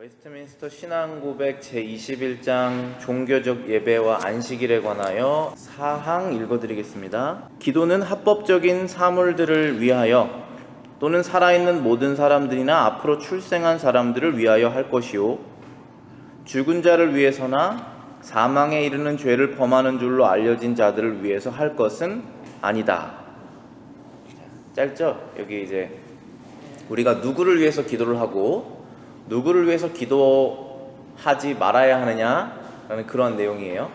웨스트민스터 신앙고백 제21장 종교적 예배와 안식일에 관하여 사항 읽어드리겠습니다. 기도는 합법적인 사물들을 위하여 또는 살아있는 모든 사람들이나 앞으로 출생한 사람들을 위하여 할 것이요, 죽은 자를 위해서나 사망에 이르는 죄를 범하는 줄로 알려진 자들을 위해서 할 것은 아니다. 짧죠? 여기 이제 우리가 누구를 위해서 기도를 하고 누구를 위해서 기도하지 말아야 하느냐라는 그런 내용이에요.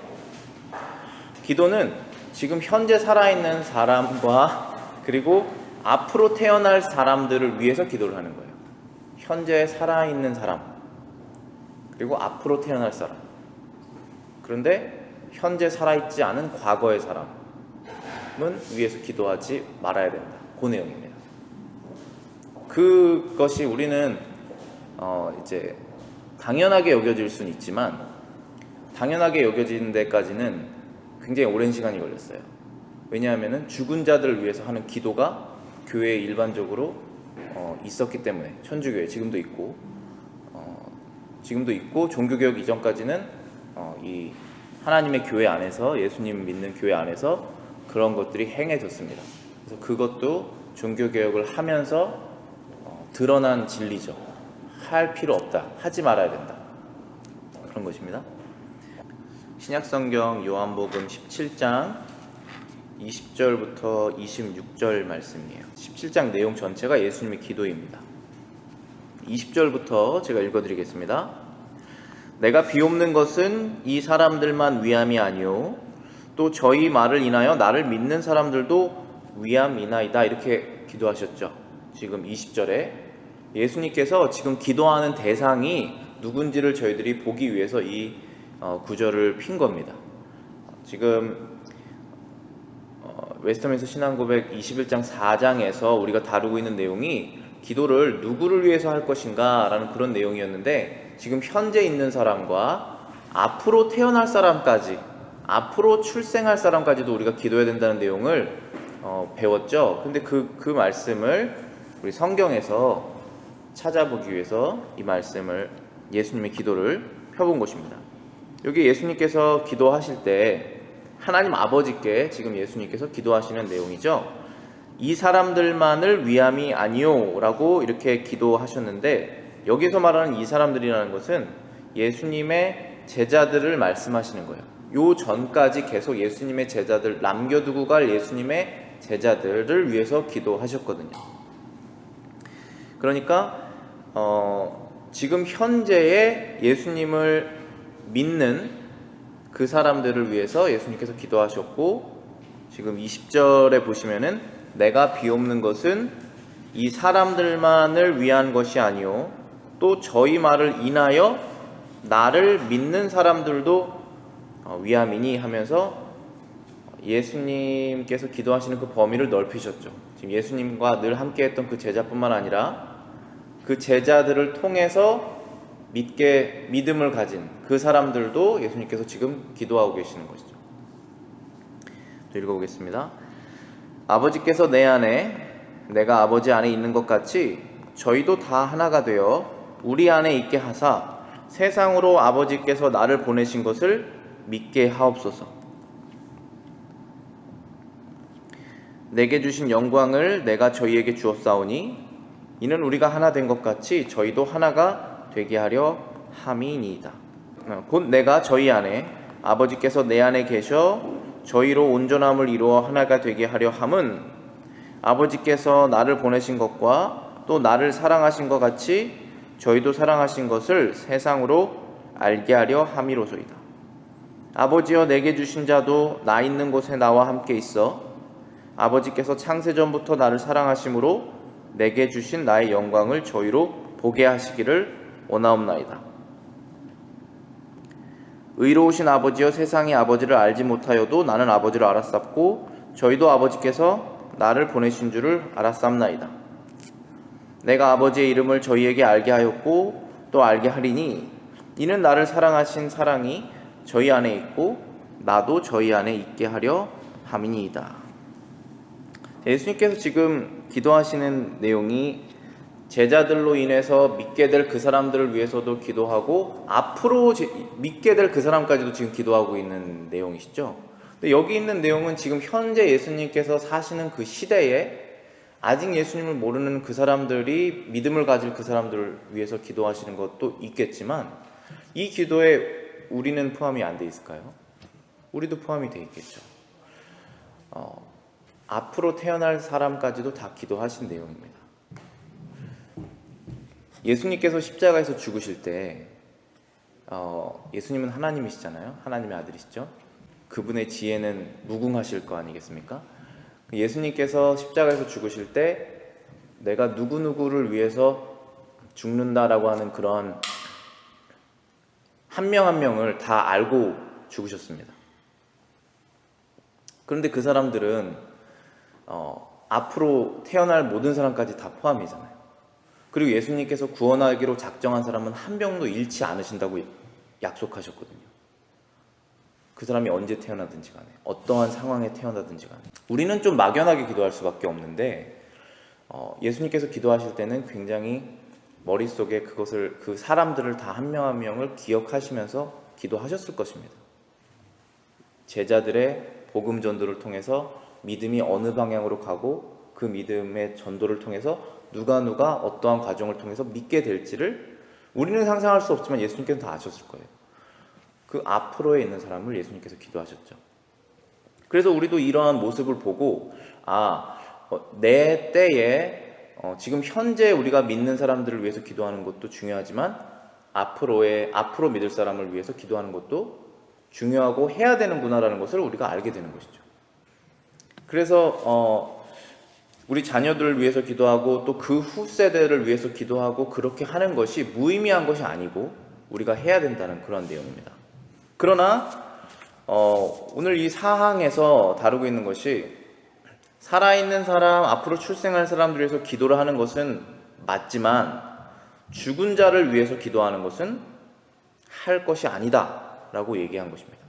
기도는 지금 현재 살아있는 사람과 그리고 앞으로 태어날 사람들을 위해서 기도를 하는 거예요. 현재 살아있는 사람 그리고 앞으로 태어날 사람. 그런데 현재 살아있지 않은 과거의 사람은 위해서 기도하지 말아야 된다. 그 내용입니다. 그것이 우리는 이제 당연하게 여겨질 수는 있지만 당연하게 여겨지는 데까지는 굉장히 오랜 시간이 걸렸어요. 왜냐하면 죽은 자들을 위해서 하는 기도가 교회에 일반적으로 있었기 때문에, 천주교회 지금도 있고 종교개혁 이전까지는 이 하나님의 교회 안에서, 예수님 믿는 교회 안에서 그런 것들이 행해졌습니다. 그래서 그것도 종교개혁을 하면서 드러난 진리죠. 할 필요 없다, 하지 말아야 된다, 그런 것입니다. 신약성경 요한복음 17장 20절부터 26절 말씀이에요. 17장 내용 전체가 예수님의 기도입니다. 20절부터 제가 읽어드리겠습니다. 내가 비옵는 것은 이 사람들만 위함이 아니요 또 저희 말을 인하여 나를 믿는 사람들도 위함이나이다. 이렇게 기도하셨죠. 지금 20절에 예수님께서 지금 기도하는 대상이 누군지를 저희들이 보기 위해서 이 구절을 핀 겁니다. 지금 웨스트민스터 신앙고백 21장 4장에서 우리가 다루고 있는 내용이 기도를 누구를 위해서 할 것인가 라는 그런 내용이었는데, 지금 현재 있는 사람과 앞으로 태어날 사람까지, 앞으로 출생할 사람까지도 우리가 기도해야 된다는 내용을 배웠죠. 근데 그 말씀을 우리 성경에서 찾아보기 위해서 이 말씀을, 예수님의 기도를 펴본 것입니다. 여기 예수님께서 기도하실 때 하나님 아버지께 지금 예수님께서 기도하시는 내용이죠. 이 사람들만을 위함이 아니요 라고 이렇게 기도하셨는데, 여기서 말하는 이 사람들이라는 것은 예수님의 제자들을 말씀하시는 거예요. 요 전까지 계속 예수님의 제자들, 남겨두고 갈 예수님의 제자들을 위해서 기도하셨거든요. 그러니까 지금 현재의 예수님을 믿는 그 사람들을 위해서 예수님께서 기도하셨고, 지금 20절에 보시면은 내가 비옵는 것은 이 사람들만을 위한 것이 아니요 또 저희 말을 인하여 나를 믿는 사람들도 위함이니 하면서 예수님께서 기도하시는 그 범위를 넓히셨죠. 지금 예수님과 늘 함께했던 그 제자뿐만 아니라 그 제자들을 통해서 믿음을 가진 그 사람들도 예수님께서 지금 기도하고 계시는 것이죠. 또 읽어보겠습니다. 아버지께서 내 안에, 내가 아버지 안에 있는 것 같이 저희도 다 하나가 되어 우리 안에 있게 하사 세상으로 아버지께서 나를 보내신 것을 믿게 하옵소서. 내게 주신 영광을 내가 저희에게 주었사오니 이는 우리가 하나 된 것 같이 저희도 하나가 되게 하려 함이니이다. 곧 내가 저희 안에, 아버지께서 내 안에 계셔 저희로 온전함을 이루어 하나가 되게 하려 함은 아버지께서 나를 보내신 것과 또 나를 사랑하신 것 같이 저희도 사랑하신 것을 세상으로 알게 하려 함이로소이다. 아버지여, 내게 주신 자도 나 있는 곳에 나와 함께 있어 아버지께서 창세전부터 나를 사랑하심으로 내게 주신 나의 영광을 저희로 보게 하시기를 원하옵나이다. 의로우신 아버지여, 세상이 아버지를 알지 못하여도 나는 아버지를 알았sap고 저희도 아버지께서 나를 보내신 줄을 알았sap나이다. 내가 아버지의 이름을 저희에게 알게 하였고 또 알게 하리니 이는 나를 사랑하신 사랑이 저희 안에 있고 나도 저희 안에 있게 하려 함이니이다. 예수님께서 지금 기도하시는 내용이 제자들로 인해서 믿게 될 그 사람들을 위해서도 기도하고 앞으로 믿게 될 그 사람까지도 지금 기도하고 있는 내용이시죠. 근데 여기 있는 내용은 지금 현재 예수님께서 사시는 그 시대에 아직 예수님을 모르는 그 사람들이 믿음을 가질 그 사람들을 위해서 기도하시는 것도 있겠지만 이 기도에 우리는 포함이 안 돼 있을까요? 우리도 포함이 돼 있겠죠. 앞으로 태어날 사람까지도 다 기도하신 내용입니다. 예수님께서 십자가에서 죽으실 때 예수님은 하나님이시잖아요. 하나님의 아들이시죠. 그분의 지혜는 무궁하실 거 아니겠습니까? 예수님께서 십자가에서 죽으실 때 내가 누구누구를 위해서 죽는다라고 하는 그런 한 명 한 명을 다 알고 죽으셨습니다. 그런데 그 사람들은 앞으로 태어날 모든 사람까지 다 포함이잖아요. 그리고 예수님께서 구원하기로 작정한 사람은 한 명도 잃지 않으신다고 약속하셨거든요. 그 사람이 언제 태어나든지 간에 어떠한 상황에 태어나든지 간에 우리는 좀 막연하게 기도할 수밖에 없는데 예수님께서 기도하실 때는 굉장히 머릿속에 그것을 그 사람들을 다 한 명 한 명을 기억하시면서 기도하셨을 것입니다. 제자들의 복음 전도를 통해서 믿음이 어느 방향으로 가고 그 믿음의 전도를 통해서 누가 어떠한 과정을 통해서 믿게 될지를 우리는 상상할 수 없지만 예수님께서는 다 아셨을 거예요. 그 앞으로에 있는 사람을 예수님께서 기도하셨죠. 그래서 우리도 이러한 모습을 보고 내 때에 지금 현재 우리가 믿는 사람들을 위해서 기도하는 것도 중요하지만 앞으로 믿을 사람을 위해서 기도하는 것도 중요하고 해야 되는구나라는 것을 우리가 알게 되는 것이죠. 그래서 우리 자녀들을 위해서 기도하고 또 그 후 세대를 위해서 기도하고 그렇게 하는 것이 무의미한 것이 아니고 우리가 해야 된다는 그런 내용입니다. 그러나 오늘 이 사항에서 다루고 있는 것이 살아있는 사람, 앞으로 출생할 사람들 위해서 기도를 하는 것은 맞지만 죽은 자를 위해서 기도하는 것은 할 것이 아니다 라고 얘기한 것입니다.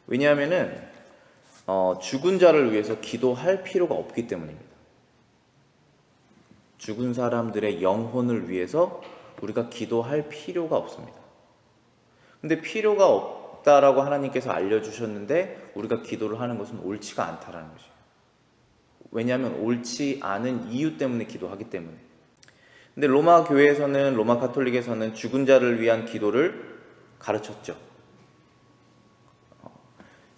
왜냐하면은 죽은 자를 위해서 기도할 필요가 없기 때문입니다. 죽은 사람들의 영혼을 위해서 우리가 기도할 필요가 없습니다. 근데 필요가 없다라고 하나님께서 알려주셨는데 우리가 기도를 하는 것은 옳지가 않다라는 것이에요. 왜냐하면 옳지 않은 이유 때문에 기도하기 때문에. 근데 로마 교회에서는, 로마 가톨릭에서는 죽은 자를 위한 기도를 가르쳤죠.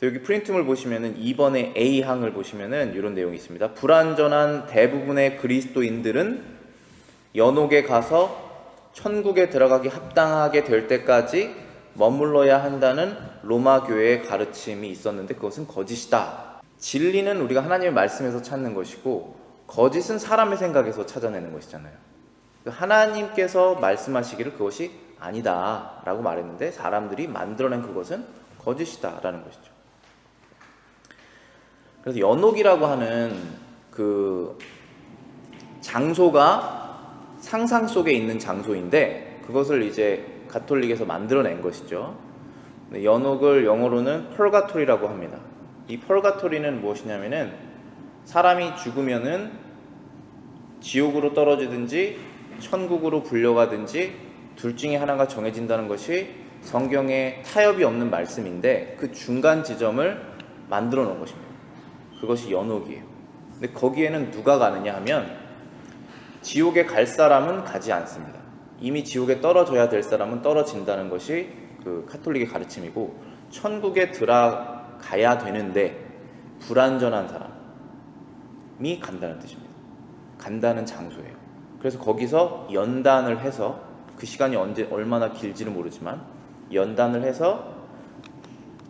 여기 프린트물 보시면은 2번의 A항을 보시면은 이런 내용이 있습니다. 불완전한 대부분의 그리스도인들은 연옥에 가서 천국에 들어가기 합당하게 될 때까지 머물러야 한다는 로마 교회의 가르침이 있었는데 그것은 거짓이다. 진리는 우리가 하나님의 말씀에서 찾는 것이고 거짓은 사람의 생각에서 찾아내는 것이잖아요. 하나님께서 말씀하시기를 그것이 아니다 라고 말했는데 사람들이 만들어낸 그것은 거짓이다 라는 것이죠. 그래서 연옥이라고 하는 그 장소가 상상 속에 있는 장소인데 그것을 이제 가톨릭에서 만들어낸 것이죠. 연옥을 영어로는 펄가토리라고 합니다. 이 펄가토리는 무엇이냐면은 사람이 죽으면은 지옥으로 떨어지든지 천국으로 불려가든지 둘 중에 하나가 정해진다는 것이 성경에 타협이 없는 말씀인데 그 중간 지점을 만들어 놓은 것입니다. 그것이 연옥이에요. 근데 거기에는 누가 가느냐 하면 지옥에 갈 사람은 가지 않습니다. 이미 지옥에 떨어져야 될 사람은 떨어진다는 것이 그 카톨릭의 가르침이고 천국에 들어가야 되는데 불완전한 사람이 간다는 뜻입니다. 간다는 장소예요. 그래서 거기서 연단을 해서 그 시간이 얼마나 길지는 모르지만 연단을 해서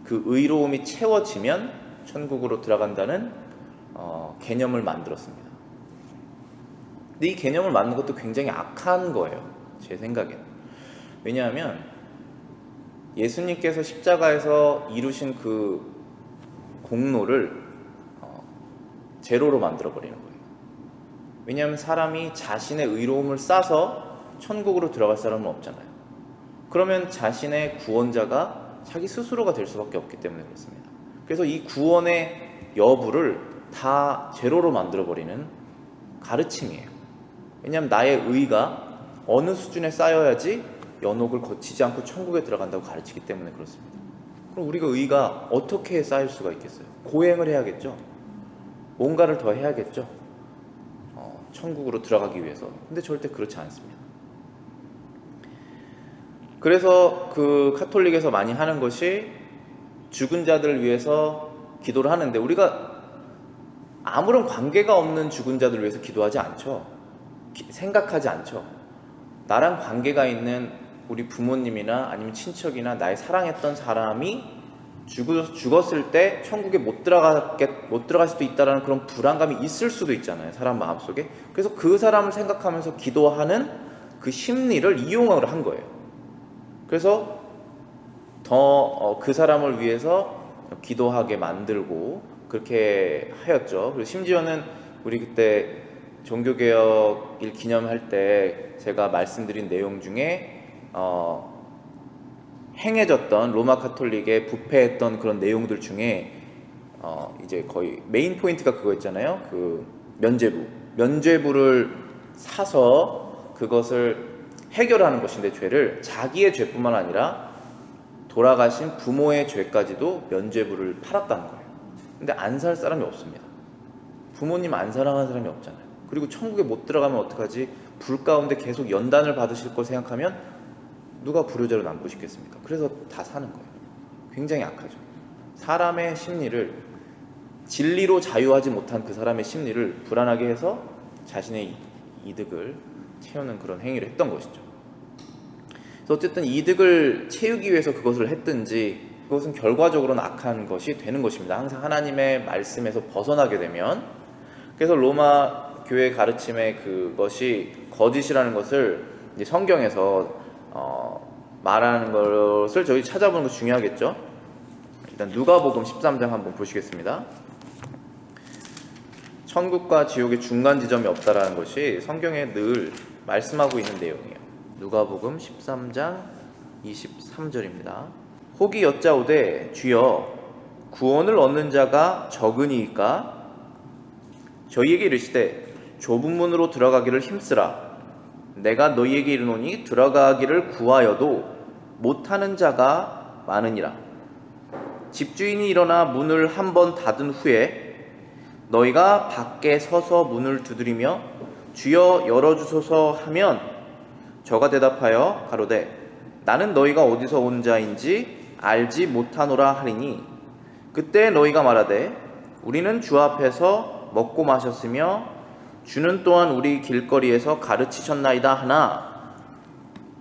그 의로움이 채워지면 천국으로 들어간다는 개념을 만들었습니다. 근데 이 개념을 만든 것도 굉장히 악한 거예요. 제 생각에는. 왜냐하면 예수님께서 십자가에서 이루신 그 공로를 제로로 만들어버리는 거예요. 왜냐하면 사람이 자신의 의로움을 쌓아서 천국으로 들어갈 사람은 없잖아요. 그러면 자신의 구원자가 자기 스스로가 될 수밖에 없기 때문에 그렇습니다. 그래서 이 구원의 여부를 다 제로로 만들어버리는 가르침이에요. 왜냐하면 나의 의가 어느 수준에 쌓여야지 연옥을 거치지 않고 천국에 들어간다고 가르치기 때문에 그렇습니다. 그럼 우리가 의가 어떻게 쌓일 수가 있겠어요? 고행을 해야겠죠. 뭔가를 더 해야겠죠. 천국으로 들어가기 위해서. 근데 절대 그렇지 않습니다. 그래서 그 카톨릭에서 많이 하는 것이 죽은 자들을 위해서 기도를 하는데, 우리가 아무런 관계가 없는 죽은 자들을 위해서 기도하지 않죠. 생각하지 않죠. 나랑 관계가 있는 우리 부모님이나 아니면 친척이나 나의 사랑했던 사람이 죽었을 때 천국에 못 들어갈 수도 있다는 그런 불안감이 있을 수도 있잖아요, 사람 마음속에. 그래서 그 사람을 생각하면서 기도하는 그 심리를 이용을 한 거예요. 그래서 더 그 사람을 위해서 기도하게 만들고 그렇게 하였죠. 그리고 심지어는 우리 그때 종교개혁일 기념할 때 제가 말씀드린 내용 중에 행해졌던 로마 카톨릭의 부패했던 그런 내용들 중에 이제 거의 메인 포인트가 그거였잖아요. 그 면죄부를 사서 그것을 해결하는 것인데, 죄를 자기의 죄뿐만 아니라 돌아가신 부모의 죄까지도 면죄부를 팔았다는 거예요. 근데 안 살 사람이 없습니다. 부모님 안 사랑하는 사람이 없잖아요. 그리고 천국에 못 들어가면 어떡하지? 불 가운데 계속 연단을 받으실 걸 생각하면 누가 불효자로 남고 싶겠습니까? 그래서 다 사는 거예요. 굉장히 악하죠. 사람의 심리를, 진리로 자유하지 못한 그 사람의 심리를 불안하게 해서 자신의 이득을 채우는 그런 행위를 했던 것이죠. 그래서 어쨌든 이득을 채우기 위해서 그것을 했든지, 그것은 결과적으로는 악한 것이 되는 것입니다. 항상 하나님의 말씀에서 벗어나게 되면. 그래서 로마 교회 가르침의 그것이 거짓이라는 것을 이제 성경에서 말하는 것을 저희 찾아보는 것이 중요하겠죠. 일단 누가복음 13장 한번 보시겠습니다. 천국과 지옥의 중간 지점이 없다라는 것이 성경에 늘 말씀하고 있는 내용이에요. 누가복음 13장 23절입니다. 혹이 여짜오되 주여 구원을 얻는 자가 적으니이까? 저희에게 이르시되 좁은 문으로 들어가기를 힘쓰라. 내가 너희에게 이르노니 들어가기를 구하여도 못하는 자가 많으니라. 집주인이 일어나 문을 한번 닫은 후에 너희가 밖에 서서 문을 두드리며 주여 열어주소서 하면 저가 대답하여 가로되 나는 너희가 어디서 온 자인지 알지 못하노라 하리니, 그때 너희가 말하되 우리는 주 앞에서 먹고 마셨으며 주는 또한 우리 길거리에서 가르치셨나이다 하나,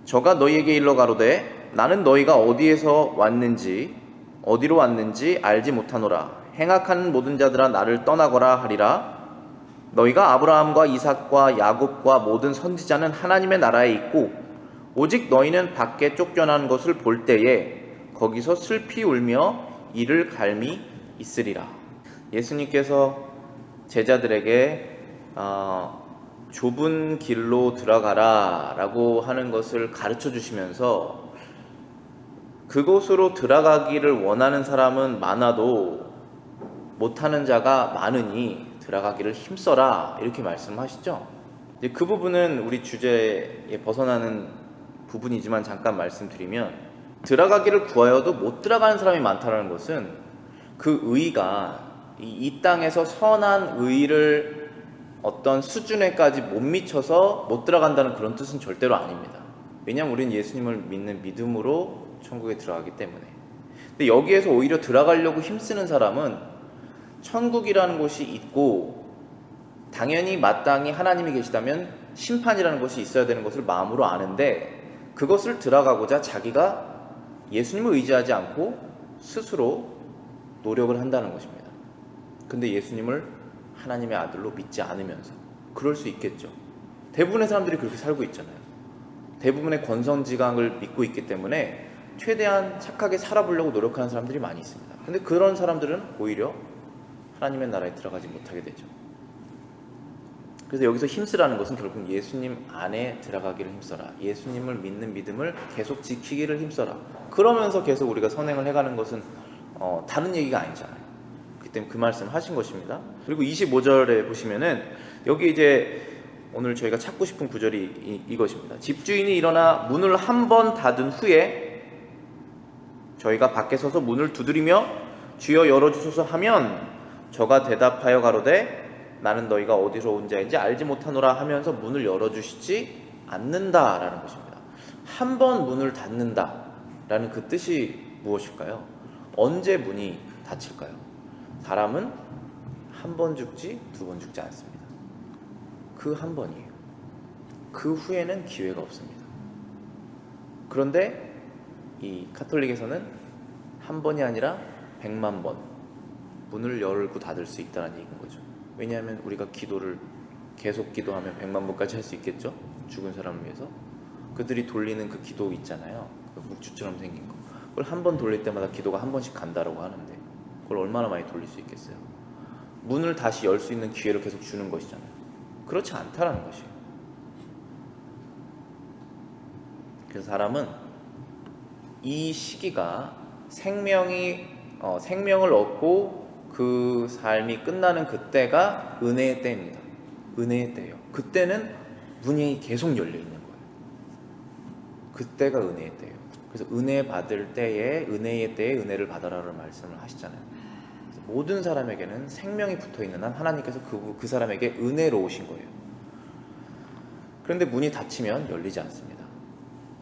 저가 너희에게 일러 가로되 나는 너희가 어디에서 왔는지 어디로 왔는지 알지 못하노라. 행악하는 모든 자들아 나를 떠나거라 하리라. 너희가 아브라함과 이삭과 야곱과 모든 선지자는 하나님의 나라에 있고 오직 너희는 밖에 쫓겨난 것을 볼 때에 거기서 슬피 울며 이를 갈미 있으리라. 예수님께서 제자들에게 좁은 길로 들어가라 라고 하는 것을 가르쳐 주시면서, 그곳으로 들어가기를 원하는 사람은 많아도 못하는 자가 많으니 들어가기를 힘써라, 이렇게 말씀하시죠. 그 부분은 우리 주제에 벗어나는 부분이지만 잠깐 말씀드리면, 들어가기를 구하여도 못 들어가는 사람이 많다는 것은 그 의가 이 땅에서 선한 의를 어떤 수준에까지 못 미쳐서 못 들어간다는 그런 뜻은 절대로 아닙니다. 왜냐하면 우리는 예수님을 믿는 믿음으로 천국에 들어가기 때문에. 근데 여기에서 오히려 들어가려고 힘쓰는 사람은 천국이라는 곳이 있고 당연히 마땅히 하나님이 계시다면 심판이라는 것이 있어야 되는 것을 마음으로 아는데, 그것을 들어가고자 자기가 예수님을 의지하지 않고 스스로 노력을 한다는 것입니다. 근데 예수님을 하나님의 아들로 믿지 않으면서. 그럴 수 있겠죠. 대부분의 사람들이 그렇게 살고 있잖아요. 대부분의 권선지강을 믿고 있기 때문에 최대한 착하게 살아보려고 노력하는 사람들이 많이 있습니다. 근데 그런 사람들은 오히려 하나님의 나라에 들어가지 못하게 되죠. 그래서 여기서 힘쓰라는 것은 결국 예수님 안에 들어가기를 힘써라. 예수님을 믿는 믿음을 계속 지키기를 힘써라. 그러면서 계속 우리가 선행을 해가는 것은 다른 얘기가 아니잖아요. 때문에 그 말씀을 하신 것입니다. 그리고 25절에 보시면은 여기 이제 오늘 저희가 찾고 싶은 구절이 이것입니다. 집주인이 일어나 문을 한 번 닫은 후에 저희가 밖에 서서 문을 두드리며 주여 열어주소서 하면 저가 대답하여 가로되 나는 너희가 어디서 온 자인지 알지 못하노라 하면서 문을 열어주시지 않는다라는 것입니다. 한 번 문을 닫는다라는 그 뜻이 무엇일까요? 언제 문이 닫힐까요? 사람은 한 번 죽지 두 번 죽지 않습니다. 그 한 번이에요. 그 후에는 기회가 없습니다. 그런데 이 가톨릭에서는 한 번이 아니라 100만 번 문을 열고 닫을 수 있다는 얘기인 거죠. 왜냐하면 우리가 기도를 계속 기도하면 100만 번까지 할 수 있겠죠? 죽은 사람을 위해서. 그들이 돌리는 그 기도 있잖아요. 그 묵주처럼 생긴 거. 그걸 한 번 돌릴 때마다 기도가 한 번씩 간다라고 하는데 그걸 얼마나 많이 돌릴 수 있겠어요? 문을 다시 열 수 있는 기회를 계속 주는 것이잖아요. 그렇지 않다라는 것이에요. 그래서 사람은 이 시기가 생명을 얻고 그 삶이 끝나는 그때가 은혜의 때입니다. 은혜의 때예요. 그때는 문이 계속 열려 있는 거예요. 그때가 은혜의 때예요. 그래서 은혜 받을 때에 은혜의 때에 은혜를 받아라라는 말씀을 하시잖아요. 모든 사람에게는 생명이 붙어있는 한 하나님께서 그 사람에게 은혜로우신 거예요. 그런데 문이 닫히면 열리지 않습니다.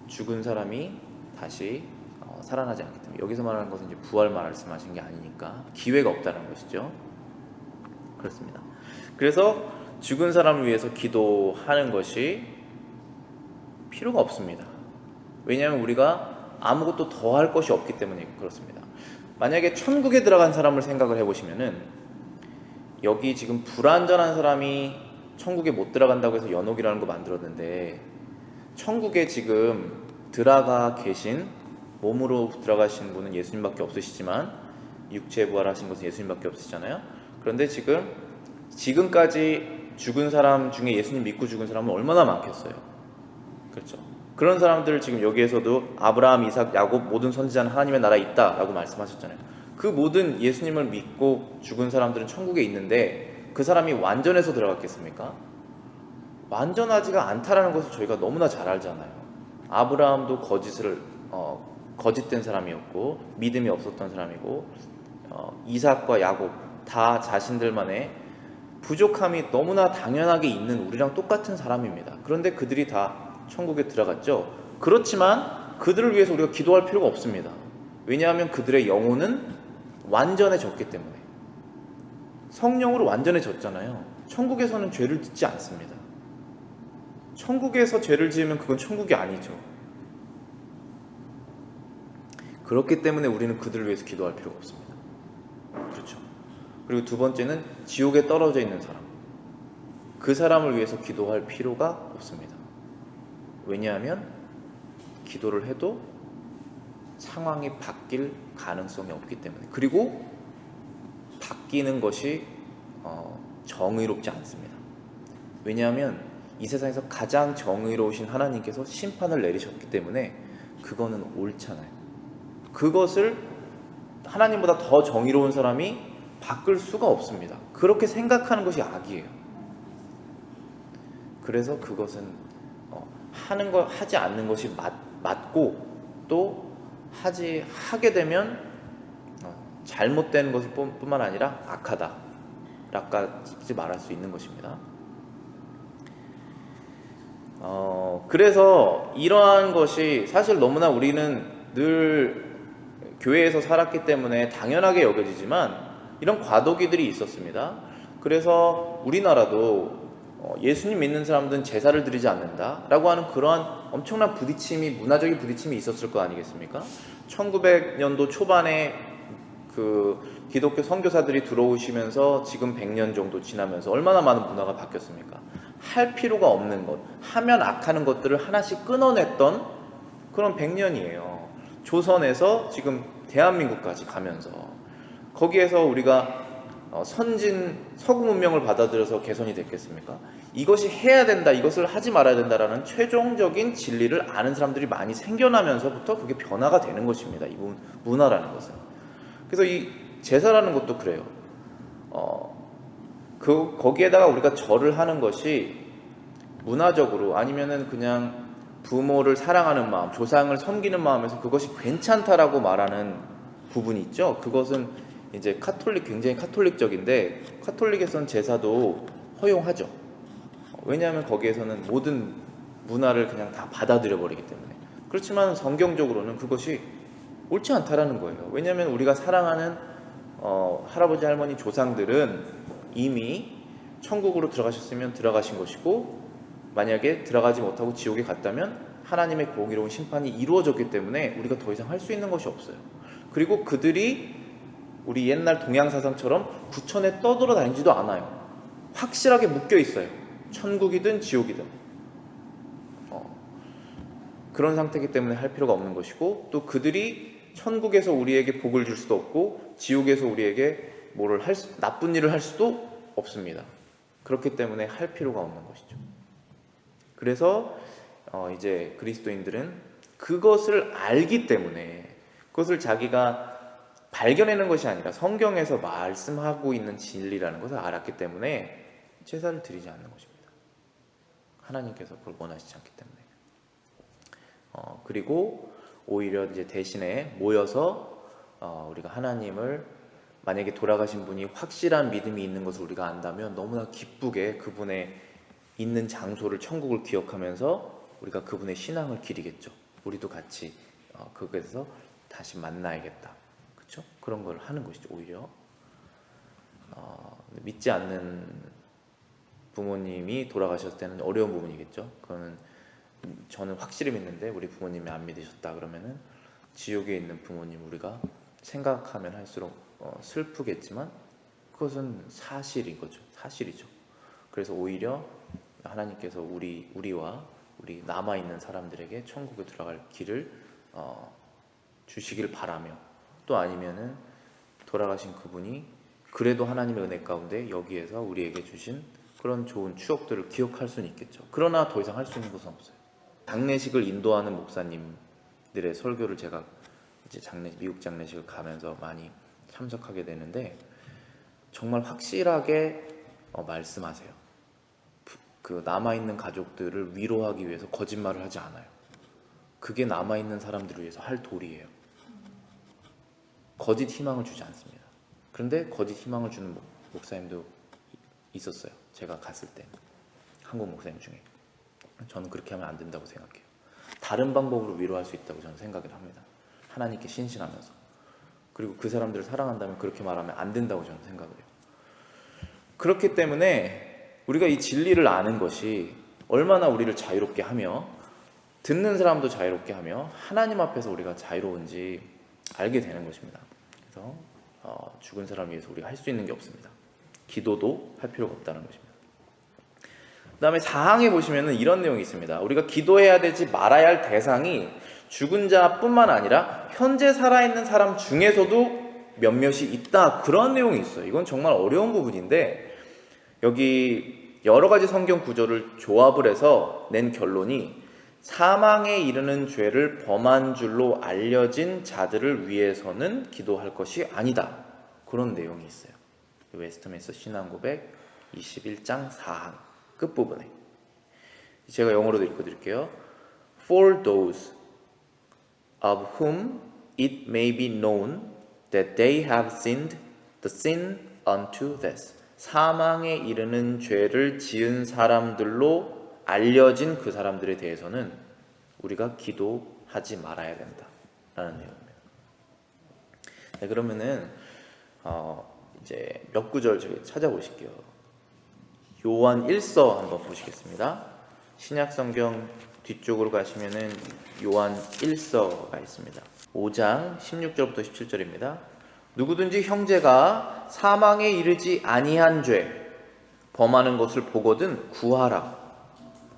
죽은 사람이 다시 살아나지 않기 때문에 여기서 말하는 것은 이제 부활 말씀하신 게 아니니까 기회가 없다는 것이죠. 그렇습니다. 그래서 죽은 사람을 위해서 기도하는 것이 필요가 없습니다. 왜냐하면 우리가 아무것도 더 할 것이 없기 때문에 그렇습니다. 만약에 천국에 들어간 사람을 생각을 해보시면은 여기 지금 불완전한 사람이 천국에 못 들어간다고 해서 연옥이라는 거 만들었는데 천국에 지금 들어가 계신 몸으로 들어가신 분은 예수님밖에 없으시지만 육체 부활하신 것은 예수님밖에 없으시잖아요. 그런데 지금까지 죽은 사람 중에 예수님 믿고 죽은 사람은 얼마나 많겠어요. 그렇죠. 그런 사람들 지금 여기에서도 아브라함, 이삭, 야곱 모든 선지자는 하나님의 나라에 있다라고 말씀하셨잖아요. 그 모든 예수님을 믿고 죽은 사람들은 천국에 있는데 그 사람이 완전해서 들어갔겠습니까? 완전하지가 않다라는 것을 저희가 너무나 잘 알잖아요. 아브라함도 거짓된 사람이었고 믿음이 없었던 사람이고 이삭과 야곱 다 자신들만의 부족함이 너무나 당연하게 있는 우리랑 똑같은 사람입니다. 그런데 그들이 다 천국에 들어갔죠. 그렇지만 그들을 위해서 우리가 기도할 필요가 없습니다. 왜냐하면 그들의 영혼은 완전해졌기 때문에. 성령으로 완전해졌잖아요. 천국에서는 죄를 짓지 않습니다. 천국에서 죄를 지으면 그건 천국이 아니죠. 그렇기 때문에 우리는 그들을 위해서 기도할 필요가 없습니다. 그렇죠. 그리고 두 번째는 지옥에 떨어져 있는 사람. 그 사람을 위해서 기도할 필요가 없습니다. 왜냐하면 기도를 해도 상황이 바뀔 가능성이 없기 때문에. 그리고 바뀌는 것이 정의롭지 않습니다. 왜냐하면 이 세상에서 가장 정의로우신 하나님께서 심판을 내리셨기 때문에 그거는 옳잖아요. 그것을 하나님보다 더 정의로운 사람이 바꿀 수가 없습니다. 그렇게 생각하는 것이 악이에요. 그래서 그것은 하지 않는 것이 맞고 또 하게 되면 잘못된 것일 뿐만 아니라 악하다라까지 말할 수 있는 것입니다. 그래서 이러한 것이 사실 너무나 우리는 늘 교회에서 살았기 때문에 당연하게 여겨지지만 이런 과도기들이 있었습니다. 그래서 우리나라도 예수님 믿는 사람들은 제사를 드리지 않는다라고 하는 그러한 엄청난 부딪힘이, 문화적인 부딪힘이 있었을 거 아니겠습니까? 1900년도 초반에 그 기독교 선교사들이 들어오시면서 지금 100년 정도 지나면서 얼마나 많은 문화가 바뀌었습니까? 할 필요가 없는 것, 하면 악하는 것들을 하나씩 끊어냈던 그런 100년이에요. 조선에서 지금 대한민국까지 가면서 거기에서 우리가 선진 서구 문명을 받아들여서 개선이 됐겠습니까? 이것이 해야 된다, 이것을 하지 말아야 된다라는 최종적인 진리를 아는 사람들이 많이 생겨나면서부터 그게 변화가 되는 것입니다. 이 문화라는 것은. 그래서 이 제사라는 것도 그래요. 거기에다가 우리가 절을 하는 것이 문화적으로 아니면은 그냥 부모를 사랑하는 마음, 조상을 섬기는 마음에서 그것이 괜찮다라고 말하는 부분이 있죠. 그것은 이제 굉장히 카톨릭적인데, 카톨릭에서는 제사도 허용하죠. 왜냐하면 거기에서는 모든 문화를 그냥 다 받아들여 버리기 때문에. 그렇지만 성경적으로는 그것이 옳지 않다라는 거예요. 왜냐하면 우리가 사랑하는 할아버지 할머니 조상들은 이미 천국으로 들어가셨으면 들어가신 것이고, 만약에 들어가지 못하고 지옥에 갔다면 하나님의 공의로운 심판이 이루어졌기 때문에 우리가 더 이상 할 수 있는 것이 없어요. 그리고 그들이 우리 옛날 동양 사상처럼 구천에 떠돌아다니지도 않아요. 확실하게 묶여 있어요. 천국이든 지옥이든. 그런 상태이기 때문에 할 필요가 없는 것이고, 또 그들이 천국에서 우리에게 복을 줄 수도 없고 지옥에서 우리에게 나쁜 일을 할 수도 없습니다. 그렇기 때문에 할 필요가 없는 것이죠. 그래서 이제 그리스도인들은 그것을 알기 때문에, 그것을 자기가 발견해낸 것이 아니라 성경에서 말씀하고 있는 진리라는 것을 알았기 때문에 제사를 드리지 않는 것입니다. 하나님께서 그걸 원하시지 않기 때문에. 그리고 오히려 이제 대신에 모여서 우리가 하나님을, 만약에 돌아가신 분이 확실한 믿음이 있는 것을 우리가 안다면 너무나 기쁘게 그분의 있는 장소를, 천국을 기억하면서 우리가 그분의 신앙을 기리겠죠. 우리도 같이 그곳에서 다시 만나야겠다. 그렇죠? 그런 걸 하는 것이죠. 오히려 믿지 않는 부모님이 돌아가셨을 때는 어려운 부분이겠죠. 그거는 저는 확실히 믿는데 우리 부모님이 안 믿으셨다 그러면은 지옥에 있는 부모님 우리가 생각하면 할수록 슬프겠지만 그것은 사실인 거죠. 사실이죠. 그래서 오히려 하나님께서 우리와 우리 남아있는 사람들에게 천국에 들어갈 길을 주시길 바라며, 또 아니면은 돌아가신 그분이 그래도 하나님의 은혜 가운데 여기에서 우리에게 주신 그런 좋은 추억들을 기억할 수는 있겠죠. 그러나 더 이상 할 수 있는 것은 없어요. 장례식을 인도하는 목사님들의 설교를 제가 이제 미국 장례식을 가면서 많이 참석하게 되는데 정말 확실하게 말씀하세요. 그 남아있는 가족들을 위로하기 위해서 거짓말을 하지 않아요. 그게 남아있는 사람들을 위해서 할 도리예요. 거짓 희망을 주지 않습니다. 그런데 거짓 희망을 주는 목사님도 있었어요. 제가 갔을 때 한국 목사님 중에. 저는 그렇게 하면 안 된다고 생각해요. 다른 방법으로 위로할 수 있다고 저는 생각을 합니다. 하나님께 신실하면서. 그리고 그 사람들을 사랑한다면 그렇게 말하면 안 된다고 저는 생각을 해요. 그렇기 때문에 우리가 이 진리를 아는 것이 얼마나 우리를 자유롭게 하며 듣는 사람도 자유롭게 하며 하나님 앞에서 우리가 자유로운지 알게 되는 것입니다. 그래서 죽은 사람을 위해서 우리가 할 수 있는 게 없습니다. 기도도 할 필요가 없다는 것입니다. 그 다음에 4항에 보시면 이런 내용이 있습니다. 우리가 기도해야 되지 말아야 할 대상이 죽은 자뿐만 아니라 현재 살아있는 사람 중에서도 몇몇이 있다, 그런 내용이 있어요. 이건 정말 어려운 부분인데 여기 여러 가지 성경 구절을 조합을 해서 낸 결론이 사망에 이르는 죄를 범한 줄로 알려진 자들을 위해서는 기도할 것이 아니다, 그런 내용이 있어요. 웨스트민스터 신앙고백 21장 4항 끝부분에. 제가 영어로도 읽어드릴게요. For those of whom it may be known that they have sinned the sin unto death. 사망에 이르는 죄를 지은 사람들로 알려진 그 사람들에 대해서는 우리가 기도하지 말아야 된다라는 내용입니다. 네, 그러면은 이제 몇 구절 저기 찾아보실게요. 요한 1서 한번 보시겠습니다. 신약성경 뒤쪽으로 가시면은 요한 1서가 있습니다. 5장 16절부터 17절입니다. 누구든지 형제가 사망에 이르지 아니한 죄 범하는 것을 보거든 구하라.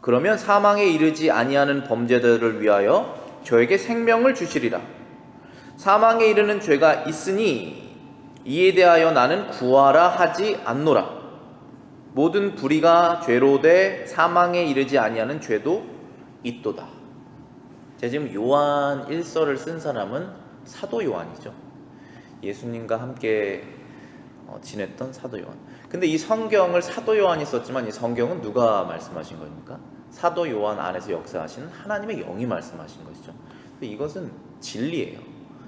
그러면 사망에 이르지 아니하는 범죄자들을 위하여 저에게 생명을 주시리라. 사망에 이르는 죄가 있으니 이에 대하여 나는 구하라 하지 않노라. 모든 불의가 죄로 돼 사망에 이르지 아니하는 죄도 있도다. 제가 지금 요한 1서를 쓴 사람은 사도 요한이죠. 예수님과 함께 지냈던 사도 요한. 근데 이 성경을 사도 요한이 썼지만 이 성경은 누가 말씀하신 겁니까? 사도 요한 안에서 역사하시는 하나님의 영이 말씀하신 것이죠. 이것은 진리예요.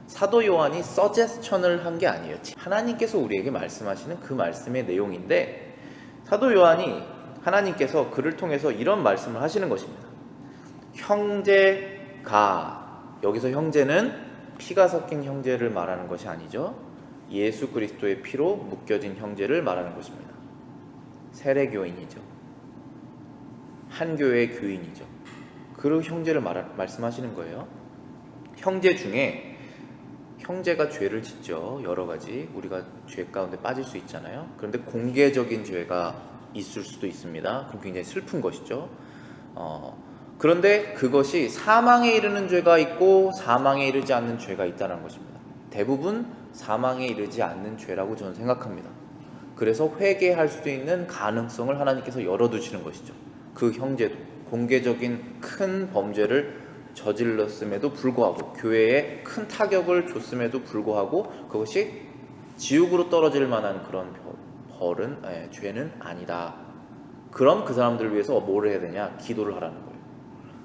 사도 요한이 서제스천을 한 게 아니에요. 하나님께서 우리에게 말씀하시는 그 말씀의 내용인데, 사도 요한이 하나님께서 그를 통해서 이런 말씀을 하시는 것입니다. 형제가, 여기서 형제는 피가 섞인 형제를 말하는 것이 아니죠. 예수 그리스도의 피로 묶여진 형제를 말하는 것입니다. 세례교인이죠. 한 교회의 교인이죠. 그 형제를 말씀하시는 거예요. 형제 중에, 형제가 죄를 짓죠. 여러 가지 우리가 죄 가운데 빠질 수 있잖아요. 그런데 공개적인 죄가 있을 수도 있습니다. 그럼 굉장히 슬픈 것이죠. 그런데 그것이 사망에 이르는 죄가 있고 사망에 이르지 않는 죄가 있다는 것입니다. 대부분 사망에 이르지 않는 죄라고 저는 생각합니다. 그래서 회개할 수 있는 가능성을 하나님께서 열어두시는 것이죠. 그 형제도 공개적인 큰 범죄를 저질렀음에도 불구하고, 교회에 큰 타격을 줬음에도 불구하고 그것이 지옥으로 떨어질 만한 그런 죄는 아니다. 그럼 그 사람들을 위해서 뭘 해야 되냐? 기도를 하라는 거예요.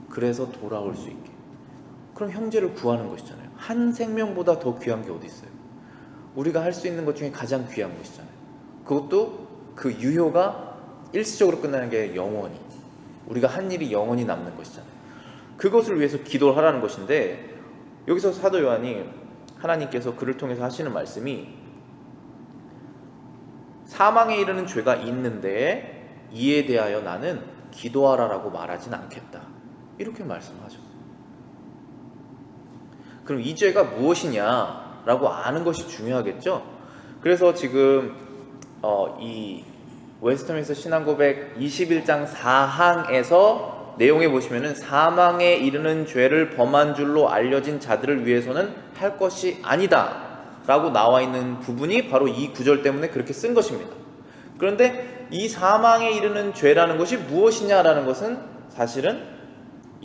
그래서 돌아올 수 있게. 그럼 형제를 구하는 것이잖아요. 한 생명보다 더 귀한 게 어디 있어요? 우리가 할 수 있는 것 중에 가장 귀한 것이잖아요. 그것도 그 유효가 일시적으로 끝나는 게 영원히, 우리가 한 일이 영원히 남는 것이잖아요. 그것을 위해서 기도를 하라는 것인데, 여기서 사도 요한이 하나님께서 그를 통해서 하시는 말씀이, 사망에 이르는 죄가 있는데 이에 대하여 나는 기도하라라고 말하진 않겠다, 이렇게 말씀하셨어요. 그럼 이 죄가 무엇이냐라고 아는 것이 중요하겠죠. 그래서 지금 이 웨스트민스터 신앙고백 21장 4항에서 내용에 보시면은, 사망에 이르는 죄를 범한 줄로 알려진 자들을 위해서는 할 것이 아니다 라고 나와 있는 부분이 바로 이 구절 때문에 그렇게 쓴 것입니다. 그런데 이 사망에 이르는 죄라는 것이 무엇이냐라는 것은 사실은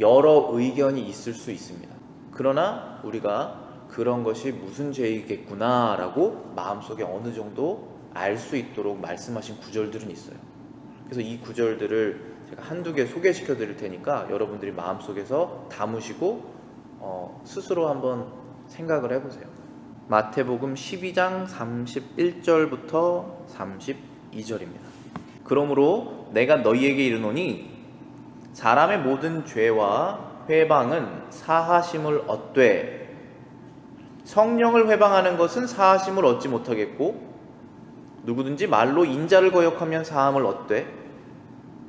여러 의견이 있을 수 있습니다. 그러나 우리가 그런 것이 무슨 죄이겠구나 라고 마음속에 어느 정도 알 수 있도록 말씀하신 구절들은 있어요. 그래서 이 구절들을 제가 한두 개 소개시켜 드릴 테니까 여러분들이 마음속에서 담으시고 스스로 한번 생각을 해보세요. 마태복음 12장 31절부터 32절입니다. 그러므로 내가 너희에게 이르노니 사람의 모든 죄와 회방은 사하심을 얻되, 성령을 회방하는 것은 사하심을 얻지 못하겠고, 누구든지 말로 인자를 거역하면 사함을 얻되,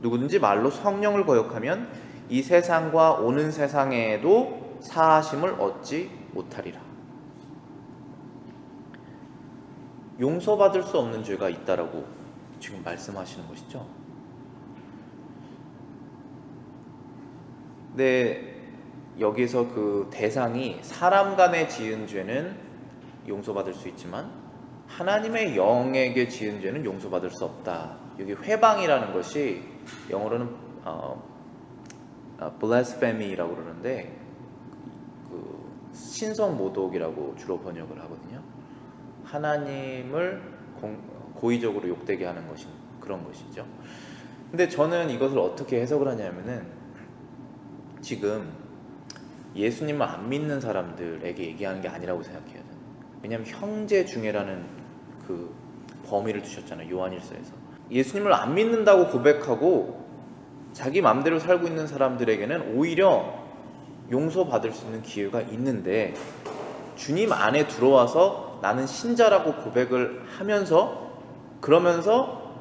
누구든지 말로 성령을 거역하면 이 세상과 오는 세상에도 사하심을 얻지 못하리라. 용서받을 수 없는 죄가 있다라고 지금 말씀하시는 것이죠. 네, 여기서 그 대상이 사람 간에 지은 죄는 용서받을 수 있지만 하나님의 영에게 지은 죄는 용서받을 수 없다. 여기 회방이라는 것이 영어로는 blasphemy라고 그러는데, 그 신성모독이라고 주로 번역을 하거든요. 하나님을 고의적으로 욕되게 하는 것인 그런 것이죠. 근데 저는 이것을 어떻게 해석을 하냐면은, 지금 예수님을 안 믿는 사람들에게 얘기하는 게 아니라고 생각해요. 왜냐하면 형제 중에라는 그 범위를 두셨잖아요, 요한일서에서. 예수님을 안 믿는다고 고백하고 자기 마음대로 살고 있는 사람들에게는 오히려 용서받을 수 있는 기회가 있는데, 주님 안에 들어와서 나는 신자라고 고백을 하면서, 그러면서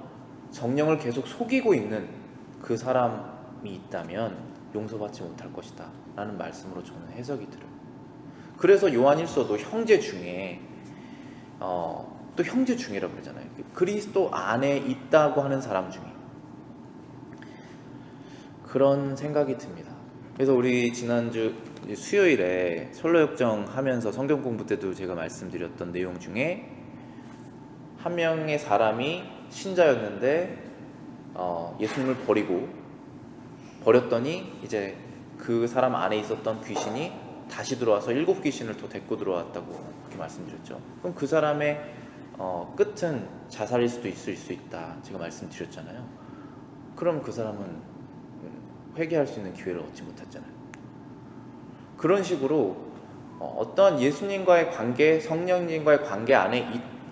성령을 계속 속이고 있는 그 사람이 있다면 용서받지 못할 것이다 라는 말씀으로 저는 해석이 들어요. 그래서 요한일서도 형제 중에 또 형제 중이라고 그러잖아요. 그리스도 안에 있다고 하는 사람 중에, 그런 생각이 듭니다. 그래서 우리 지난주 수요일에 솔로역정 하면서 성경 공부 때도 제가 말씀드렸던 내용 중에, 한 명의 사람이 신자였는데 예수님을 버렸더니 이제 그 사람 안에 있었던 귀신이 다시 들어와서 7 귀신을 더 데리고 들어왔다고 그렇게 말씀드렸죠. 그럼 그 사람의 끝은 자살일 수도 있을 수 있다. 제가 말씀드렸잖아요. 그럼 그 사람은 회개할 수 있는 기회를 얻지 못했잖아요. 그런 식으로 어떠한 예수님과의 관계, 성령님과의 관계 안에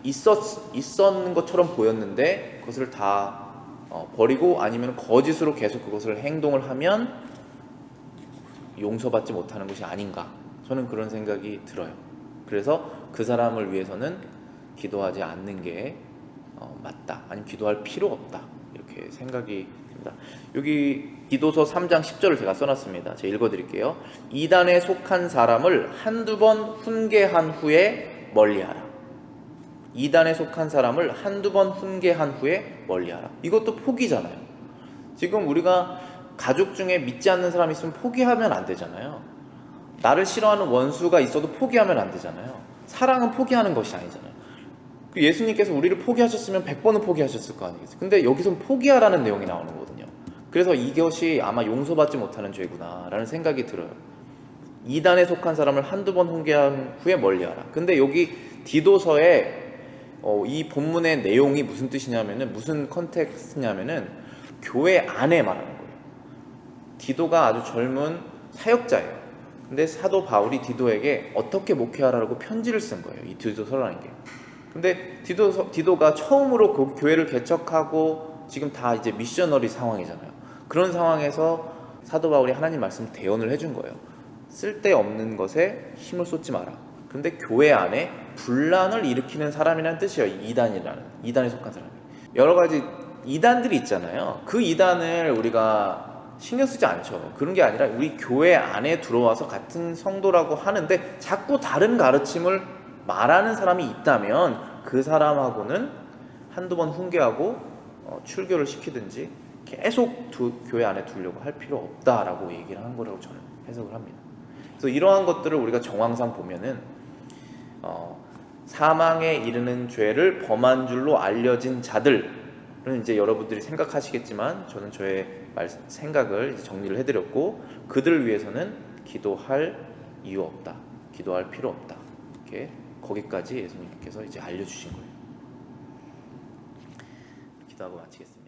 있었는 것처럼 보였는데 그것을 다 버리고 아니면 거짓으로 계속 그것을 행동을 하면 용서받지 못하는 것이 아닌가, 저는 그런 생각이 들어요. 그래서 그 사람을 위해서는 기도하지 않는 게 맞다, 아니면 기도할 필요 없다, 이렇게 생각이 듭니다. 여기 디도서 3장 10절을 제가 써놨습니다. 제가 읽어드릴게요. 이단에 속한 사람을 한두 번 훈계한 후에 멀리하라. 이단에 속한 사람을 한두 번 훈계한 후에 멀리하라. 이것도 포기잖아요. 지금 우리가 가족 중에 믿지 않는 사람이 있으면 포기하면 안 되잖아요. 나를 싫어하는 원수가 있어도 포기하면 안 되잖아요. 사랑은 포기하는 것이 아니잖아요. 예수님께서 우리를 포기하셨으면 100번은 포기하셨을 거 아니겠어요. 근데 여기서는 포기하라는 내용이 나오는 거거든요. 그래서 이것이 아마 용서받지 못하는 죄구나 라는 생각이 들어요. 이단에 속한 사람을 한두 번 훈계한 후에 멀리하라. 근데 여기 디도서에 이 본문의 내용이 무슨 뜻이냐면은, 무슨 컨텍스트냐면은 교회 안에 말하는 거예요. 디도가 아주 젊은 사역자예요. 근데 사도 바울이 디도에게 어떻게 목회하라고 편지를 쓴 거예요. 이 디도서라는 게. 근데 디도가 처음으로 그 교회를 개척하고 지금 다 이제 미셔너리 상황이잖아요. 그런 상황에서 사도 바울이 하나님 말씀 대언을 해준 거예요. 쓸데없는 것에 힘을 쏟지 마라. 근데 교회 안에 분란을 일으키는 사람이라는 뜻이에요. 이단에 속한 사람이. 여러 가지 이단들이 있잖아요. 그 이단을 우리가 신경 쓰지 않죠. 그런 게 아니라 우리 교회 안에 들어와서 같은 성도라고 하는데 자꾸 다른 가르침을 말하는 사람이 있다면 그 사람하고는 한두 번 훈계하고 출교를 시키든지 계속 교회 안에 두려고 할 필요 없다라고 얘기를 한 거라고 저는 해석을 합니다. 그래서 이러한 것들을 우리가 정황상 보면은 사망에 이르는 죄를 범한 줄로 알려진 자들은 이제 여러분들이 생각하시겠지만 저는 저의 생각을 이제 정리를 해드렸고, 그들을 위해서는 기도할 이유 없다, 기도할 필요 없다, 이렇게 거기까지 예수님께서 이제 알려주신 거예요. 기도하고 마치겠습니다.